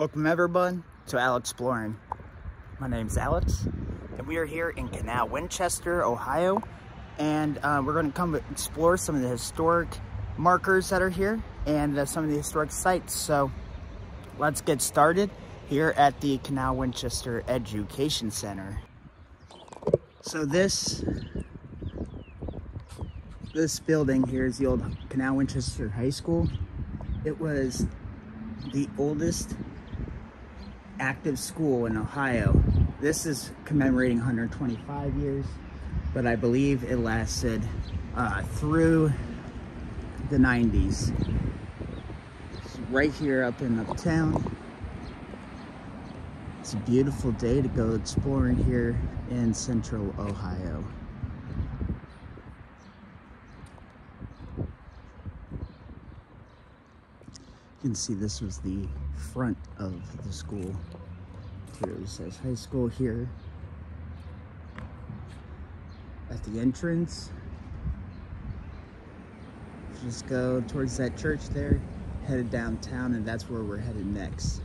Welcome everyone to Alex Exploring. My name's Alex and we are here in Canal Winchester, Ohio, and we're going to come explore some of the historic markers that are here and some of the historic sites. So let's get started here at the Canal Winchester Education Center. So this building here is the old Canal Winchester High School. It was the oldest active school in Ohio. This is commemorating 125 years, but I believe it lasted through the 90s. It's right here up in uptown. It's a beautiful day to go exploring here in central Ohio. You can see this was the front of the school. Here it says high school here. At the entrance, just go towards that church there, headed downtown, and that's where we're headed next.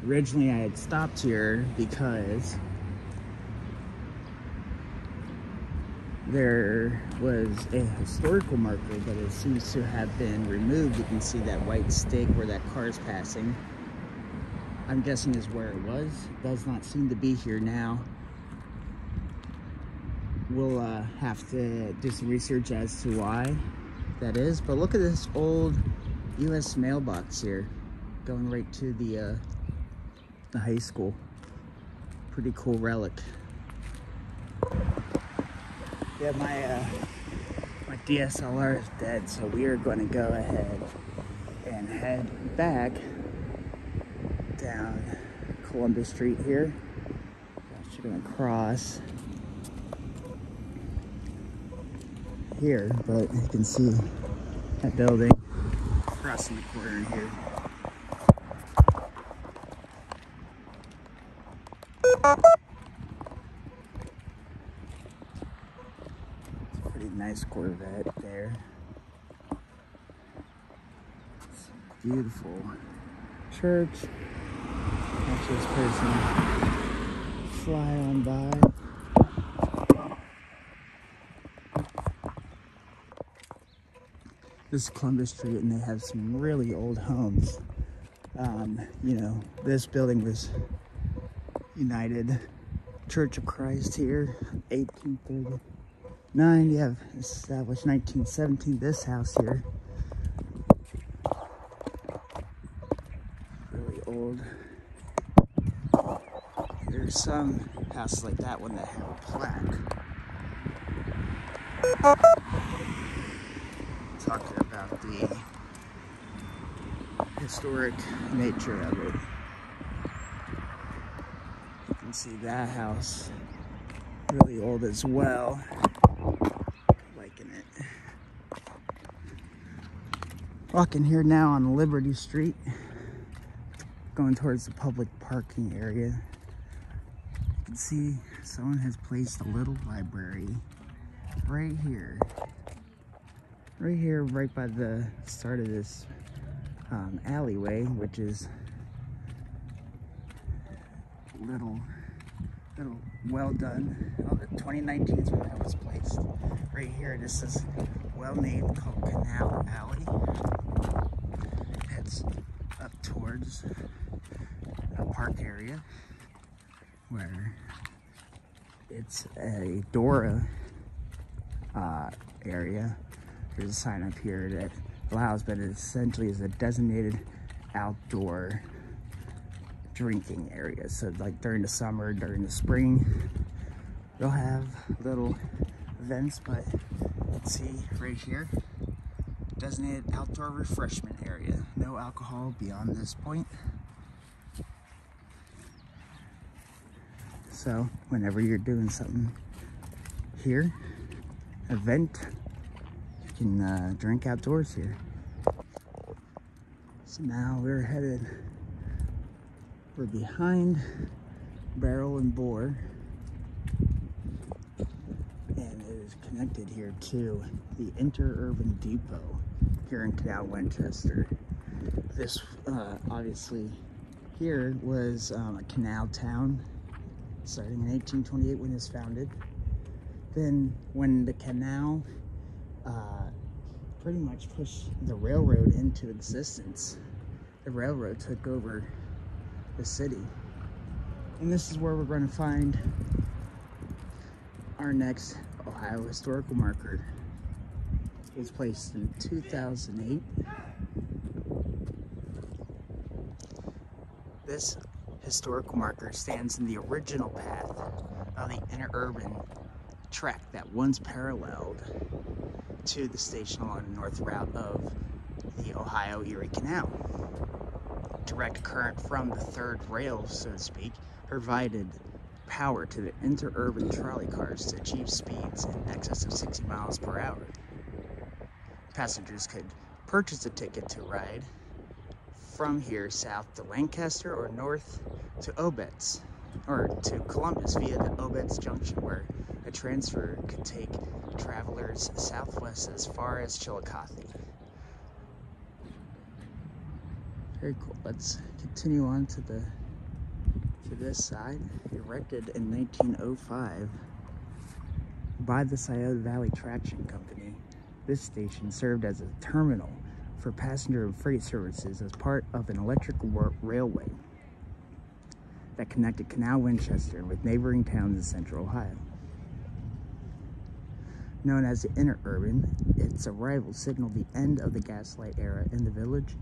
Originally I had stopped here because there was a historical marker, but it seems to have been removed. You can see that white stake where that car is passing. I'm guessing is where it was. It does not seem to be here now. We'll have to do some research as to why that is. But look at this old U.S. mailbox here, going right to the high school. Pretty cool relic. Yeah, my DSLR is dead, so we are going to go ahead and head back down Columbus Street here. Actually going to cross here, but you can see that building crossing the corner here. Nice Corvette there. It's a beautiful church. Watch this person fly on by. This is Columbus Street, and they have some really old homes. You know, this building was United Church of Christ here, 1830. You have established 1917. This house here, really old. There's some houses like that one that have a plaque talking about the historic nature of it. You can see that house, really old as well. Walking here now on Liberty Street, going towards the public parking area. You can see someone has placed a little library right here, right by the start of this alleyway, which is little well done. Oh, the 2019 is when that was placed. Right here, this is well named, called Canal Alley. Heads up towards a park area where it's a Dora area. There's a sign up here that allows, but it essentially is a designated outdoor drinking area. So like during the summer, during the spring, they'll have little events, but let's see right here, designated outdoor refreshment area. No alcohol beyond this point. So whenever you're doing something here, event, you can drink outdoors here. So now we're behind Barrel and Bore, and it is connected here to the interurban depot here in Canal Winchester. This obviously here was a canal town starting in 1828 when it was founded. Then when the canal pretty much pushed the railroad into existence, the railroad took over the city. And this is where we're going to find our next Ohio historical marker. It was placed in 2008. This historical marker stands in the original path of the interurban track that once paralleled to the station along the north route of the Ohio Erie Canal. Direct current from the third rail, so to speak, provided power to the interurban trolley cars to achieve speeds in excess of 60 miles per hour. Passengers could purchase a ticket to ride from here south to Lancaster or north to Obetz, or to Columbus via the Obetz Junction, where a transfer could take travelers southwest as far as Chillicothe. Very cool. Let's continue on to this side. Erected in 1905 by the Scioto Valley Traction Company, this station served as a terminal for passenger and freight services as part of an electric railway that connected Canal Winchester with neighboring towns in central Ohio. Known as the interurban, its arrival signaled the end of the gaslight era in the village.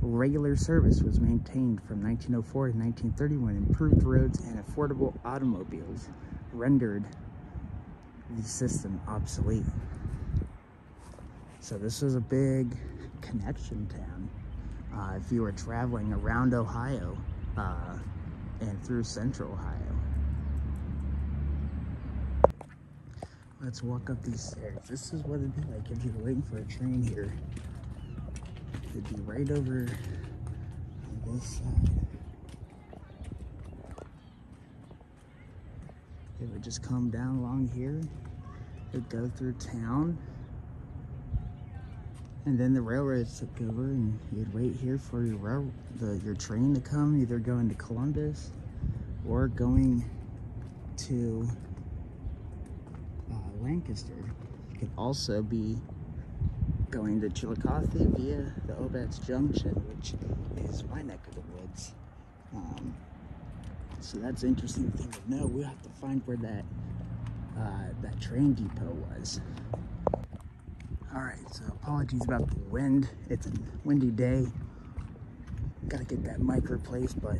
Regular service was maintained from 1904 to 1930 when improved roads and affordable automobiles rendered the system obsolete. So this was a big connection town if you were traveling around Ohio and through central Ohio. Let's walk up these stairs. This is what it'd be like if you were waiting for a train here. It'd be right over on this side. It would just come down along here. It'd go through town. And then the railroads took over, and you'd wait here for your train to come, either going to Columbus or going to Lancaster. You could also be going to Chillicothe via the Obetz Junction, which is my neck of the woods. So that's an interesting thing to know. We'll have to find where that train depot was. Alright, so apologies about the wind. It's a windy day. Gotta get that mic replaced, but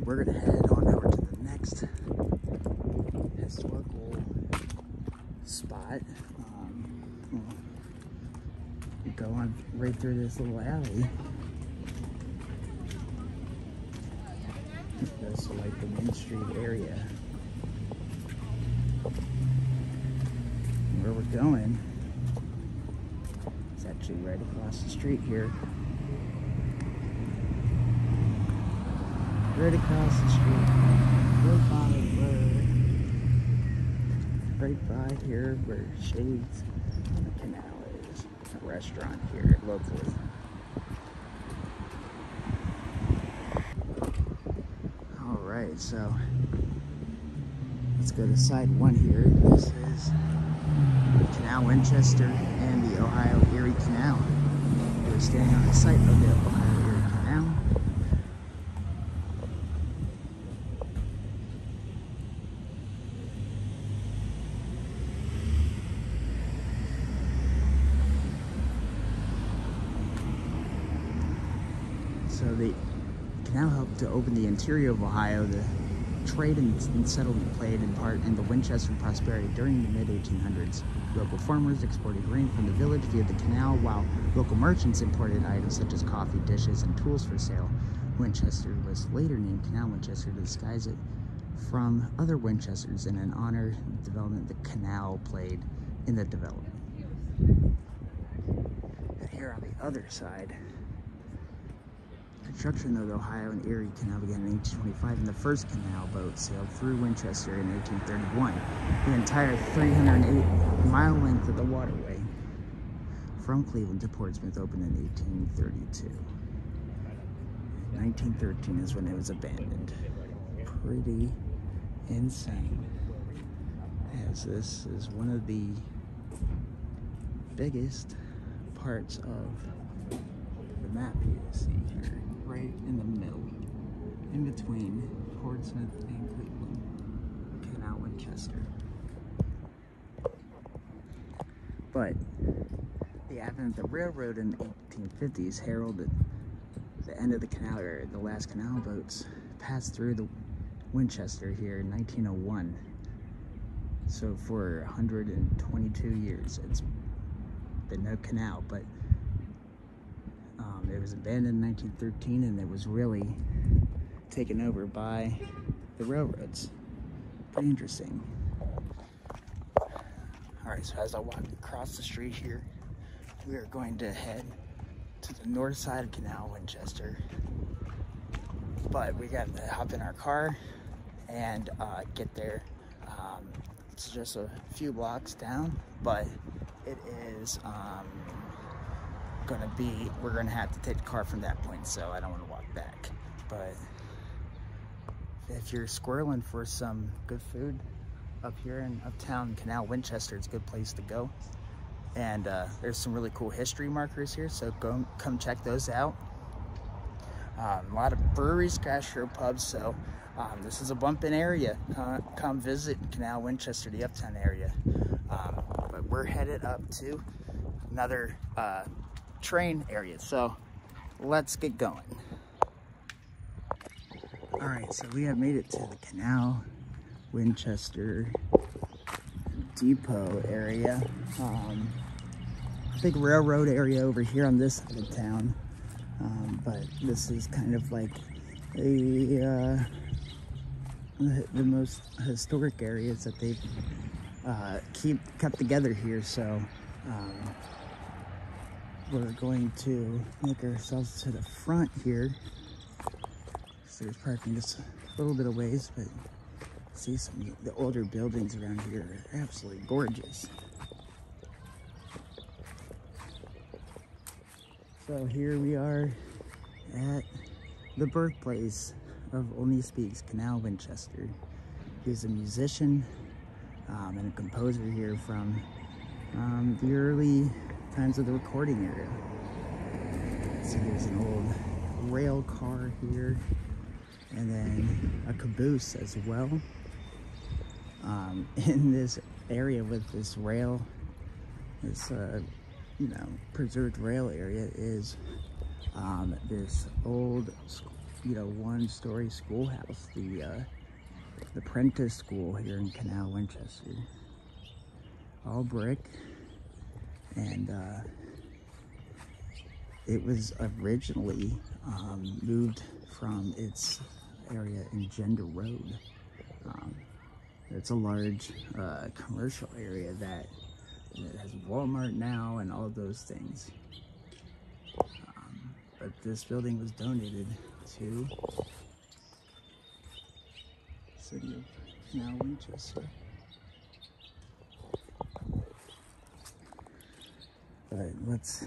we're gonna head on over to the next historical spot. We'll go on right through this little alley. It goes to like the Main Street area. Where we're going, it's actually right across the street here. Right across the street. Right by here where Shades Canal is. A restaurant here locally. Alright, so let's go to side one here. This is Canal Winchester and the Ohio Erie Canal. We're standing on the site of the Ohio Erie Canal. So the canal helped to open the interior of Ohio. The trade and settlement played in part in the Winchester prosperity during the mid-1800s. Local farmers exported grain from the village via the canal, while local merchants imported items such as coffee, dishes, and tools for sale. Winchester was later named Canal Winchester to disguise it from other Winchesters and in honor of the development the canal played in the development. And here on the other side, construction of the Ohio and Erie Canal began in 1825, and the first canal boat sailed through Winchester in 1831. The entire 308-mile length of the waterway from Cleveland to Portsmouth opened in 1832. 1913 is when it was abandoned. Pretty insane, as this is one of the biggest parts of the map you see here, right in the middle, in between Portsmouth and Cleveland, Canal Winchester. But the advent of the railroad in the 1850s heralded the end of the canal area. The last canal boats passed through the Winchester here in 1901. So for 122 years, it's been no canal, but it was abandoned in 1913, and it was really taken over by the railroads. Pretty interesting. Alright, so as I walk across the street here, we are going to head to the north side of Canal Winchester. But we got to hop in our car and get there. It's just a few blocks down, but it is we're gonna have to take the car from that point, so I don't want to walk back. But if you're squirreling for some good food up here in uptown Canal Winchester, it's a good place to go. And there's some really cool history markers here, so come check those out. A lot of breweries, gastro pubs, so this is a bumping area. Come visit Canal Winchester, the uptown area. But we're headed up to another train area, so let's get going. All right, so we have made it to the Canal Winchester depot area. Big railroad area over here on this side of town, but this is kind of like the most historic areas that they've kept together here. So we're going to make ourselves to the front here. So there's parking just a little bit of ways, but see some of the older buildings around here are absolutely gorgeous. So here we are at the birthplace of Only Speaks, Canal Winchester. He's a musician and a composer here from the early times of the recording era. So there's an old rail car here, and then a caboose as well. In this area with this rail, this preserved rail area is this old, one-story schoolhouse, the Prentice School here in Canal Winchester. All brick, and it was originally moved from its area in Gender Road. It's a large commercial area that has Walmart now and all those things. But this building was donated to the city of Canal Winchester. But let's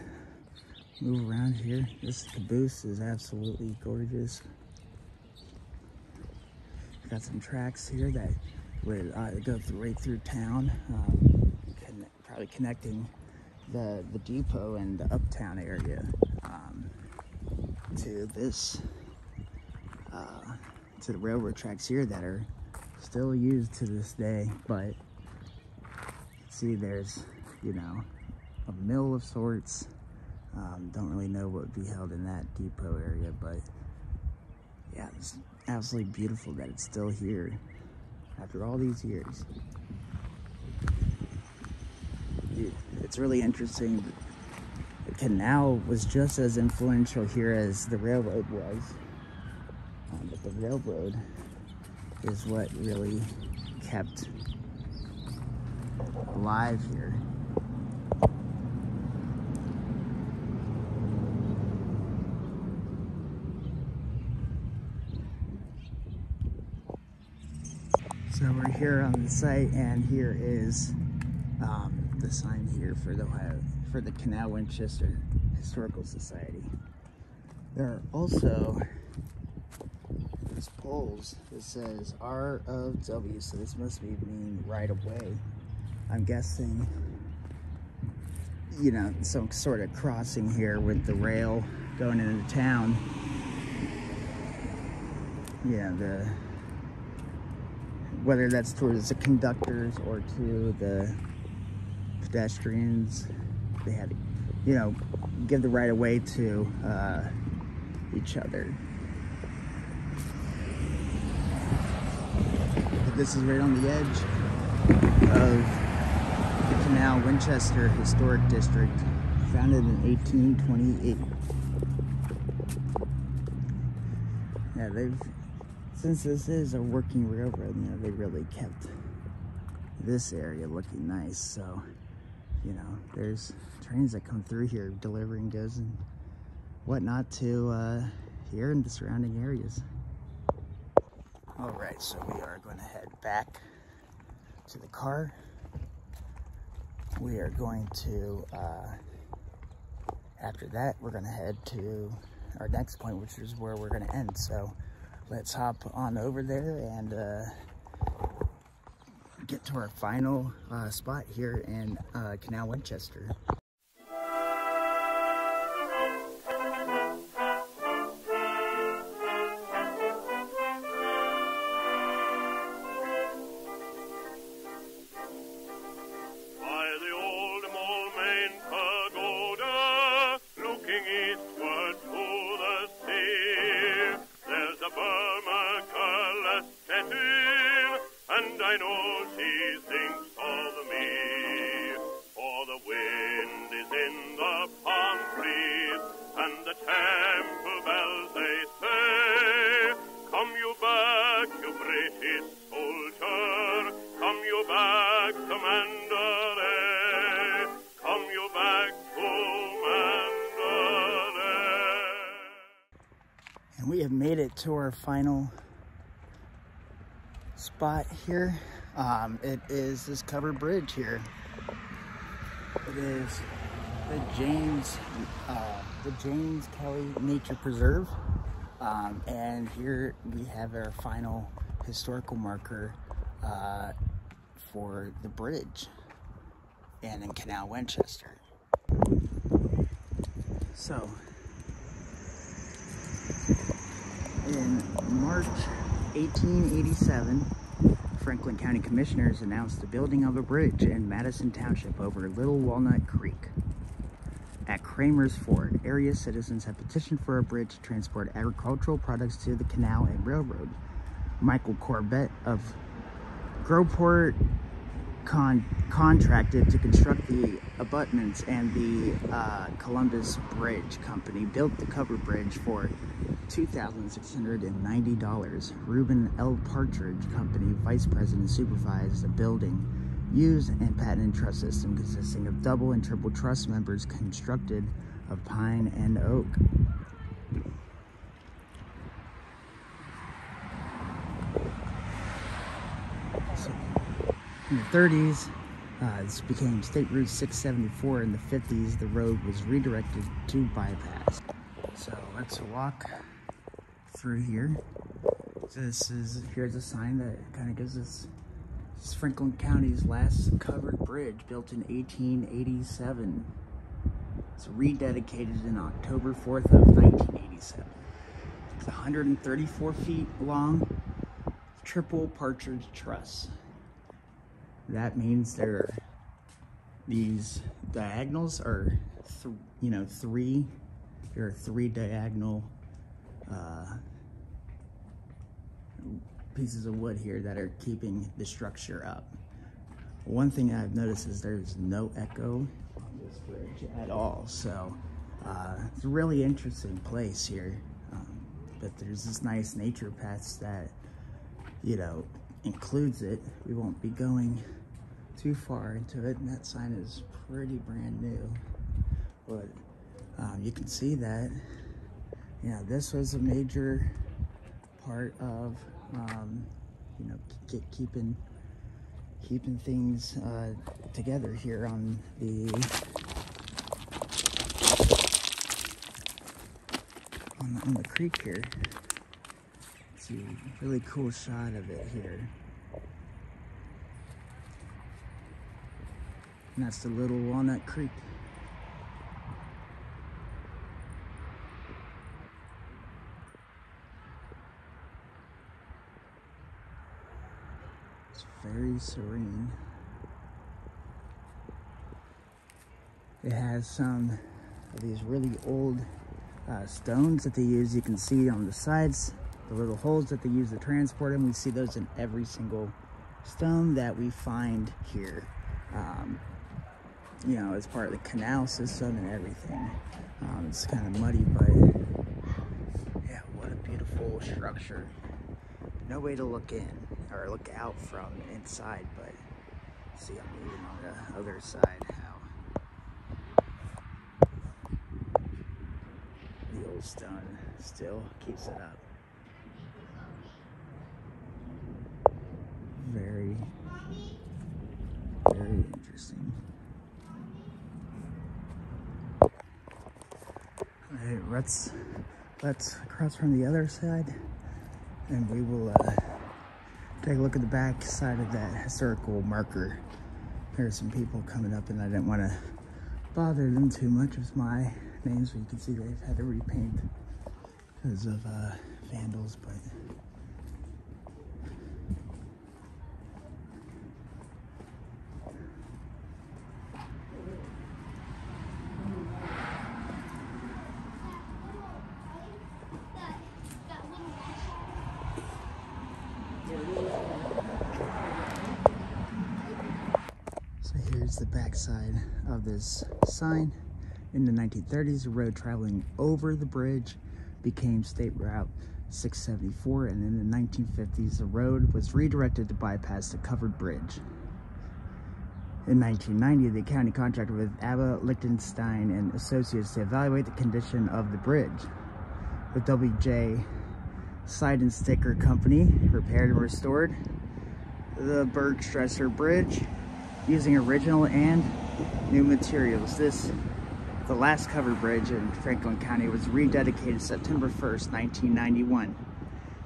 move around here. This caboose is absolutely gorgeous. Got some tracks here that would go right through town, probably connecting the depot and the uptown area to this to the railroad tracks here that are still used to this day. But see, there's a mill of sorts. Don't really know what would be held in that depot area, but yeah, it's absolutely beautiful that it's still here after all these years. It's really interesting. The canal was just as influential here as the railroad was, but the railroad is what really kept alive here. So we're here on the site, and here is the sign here for the Ohio for the Canal Winchester Historical Society. There are also these poles that says R of W, so this must mean right of way. I'm guessing, you know, some sort of crossing here with the rail going into town. Yeah, whether that's towards the conductors or to the pedestrians, they had to, you know, give the right of way to each other. But this is right on the edge of the Canal Winchester Historic District, founded in 1828. Yeah, since this is a working railroad, you know, they really kept this area looking nice. So, you know, there's trains that come through here delivering goods and whatnot to here and the surrounding areas. All right, so we are going to head back to the car. We are going to, after that, we're going to head to our next point, which is where we're going to end. So let's hop on over there and get to our final spot here in Canal Winchester. I know she thinks of me, for the wind is in the palm trees, and the temple bells they say, come you back, you British soldier, come you back to Mandalay, come you back to Mandalay. And we have made it to our final spot here. It is this covered bridge here. It is the James Kelly Nature Preserve, and here we have our final historical marker for the bridge and in Canal Winchester. So in March 1887, Franklin County Commissioners announced the building of a bridge in Madison Township over Little Walnut Creek. At Kramer's Ford, area citizens have petitioned for a bridge to transport agricultural products to the canal and railroad. Michael Corbett of Groveport contracted to construct the abutments, and the Columbus Bridge Company built the covered bridge for $2,690. Reuben L. Partridge Company vice president supervised the building, used and patented truss system consisting of double and triple truss members constructed of pine and oak. So, in the 30s, this became State Route 674. In the 50s, the road was redirected to bypass. So let's walk through here. So here's a sign that kind of gives us, this is Franklin County's last covered bridge, built in 1887. It's rededicated in October 4th of 1987. It's 134 feet long, triple Partridge truss. That means these diagonals are, three. There are three diagonal pieces of wood here that are keeping the structure up. One thing I've noticed is there's no echo on this bridge at all. So it's a really interesting place here. But there's this nice nature path that, includes it. We won't be going too far into it, and that sign is pretty brand new. But you can see that, this was a major part of, keeping things together here on the on the creek here. See a really cool shot of it here. And that's the Little Walnut Creek. It's very serene. It has some of these really old stones that they use. You can see on the sides, the little holes that they use to transport them. We see those in every single stone that we find here. You know, as part of the canal system and everything. It's kind of muddy, but yeah, what a beautiful structure. No way to look in or look out from inside, but see, I'm even on the other side how the old stone still keeps it up. Very, very interesting. Alright, let's cross from the other side, and we will take a look at the back side of that historical marker. There's some people coming up, and I didn't want to bother them too much with my names, but you can see they've had to repaint because of vandals, but here's the back side of this sign. In the 1930s, the road traveling over the bridge became State Route 674, and in the 1950s, the road was redirected to bypass the covered bridge. In 1990, the county contracted with Abba Lichtenstein and Associates to evaluate the condition of the bridge. The WJ Slide and Sticker Company repaired and restored the Bergstesser Bridge using original and new materials. The last covered bridge in Franklin County was rededicated September 1st, 1991.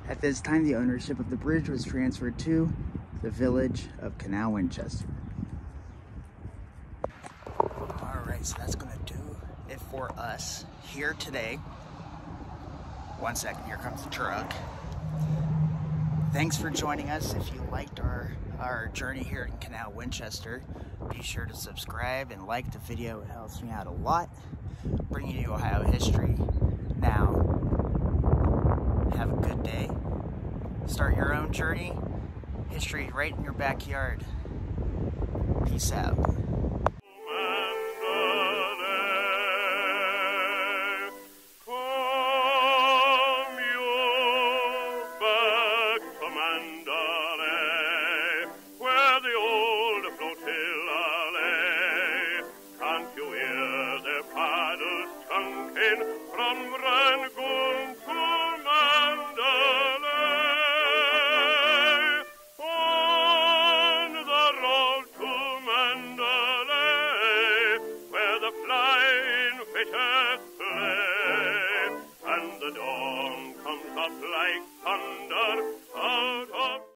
At this time, the ownership of the bridge was transferred to the village of Canal Winchester. Alright, so that's gonna do it for us here today. One second, here comes the truck. Thanks for joining us. If you liked our journey here in Canal Winchester, be sure to subscribe and like the video. It helps me out a lot, bringing you Ohio history. Now, have a good day. Start your own journey. History right in your backyard. Peace out.